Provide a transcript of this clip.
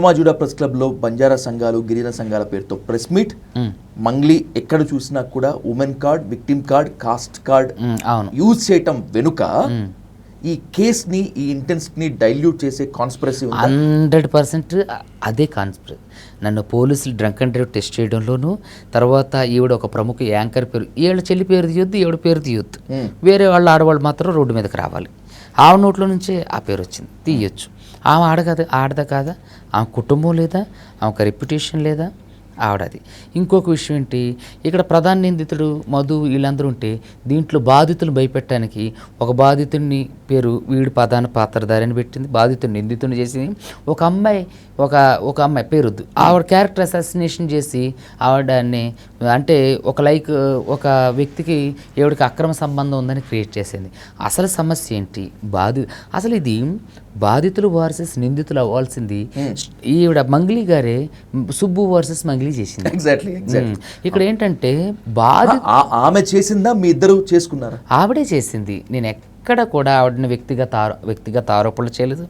Somajiguda press club లో బంజారా సంఘాలు గిరిజన సంఘాల పేరుతో ప్రెస్ మీట్. మంగ్లీ ఎక్కడ చూసినా కూడా women card, victim card, cost card use చేయటం వెనుక ఈ కేసుని, ఈ ఇంటెన్సిటీని డైల్యూట్ చేసే కాన్స్పిరసీ 100% అదే కాన్స్పిరసీ. నన్ను పోలీసులు డ్రంక్ అండ్ డ్రైవ్ టెస్ట్ చేయడంలోనూ, తర్వాత ఈవిడ ఒక ప్రముఖ యాంకర్ పేరు, ఈవిడ చెల్లి పేరు తీయొద్దు, ఈవిడ పేరు తీయొద్దు, వేరే వాళ్ళు ఆడవాళ్ళు మాత్రం రోడ్డు మీదకి రావాలి. ఆ నోట్లో నుంచే ఆ పేరు వచ్చింది, తీయొచ్చు. ఆమె ఆడదా కాదా, ఆమె కుటుంబం లేదా, ఆమెకు రెప్యుటేషన్ లేదా, ఆవిడది. ఇంకొక విషయం ఏంటి, ఇక్కడ ప్రధాన నిందితుడు మధు వీళ్ళందరూ ఉంటే దీంట్లో బాధితులను భయపెట్టడానికి ఒక బాధితుడిని పేరు వీడి ప్రధాన పాత్రధారి అని పెట్టింది, బాధితుడిని నిందితుడిని చేసింది. ఒక అమ్మాయి పేరుద్దు, ఆవిడ క్యారెక్టర్ అసాసినేషన్ చేసి ఆవిడని అంటే ఒక వ్యక్తికి ఎవడికి అక్రమ సంబంధం ఉందని క్రియేట్ చేసింది. అసలు సమస్య ఏంటి, అసలు ఇది బాధితులు వర్సెస్ నిందితులు అవ్వాల్సింది ఈవిడ మంగ్లీ గారే సుబ్బు వర్సెస్ మంగ్లీ చేసింది. ఎగ్జాక్ట్లీ. ఇక్కడ ఏంటంటే ఆమె చేసిందా, మీ ఇద్దరు చేసుకున్నారా? ఆవిడే చేసింది. నేను ఎక్కడ కూడా ఆవిడని వ్యక్తిగత ఆరోపణలు చేయలేదు.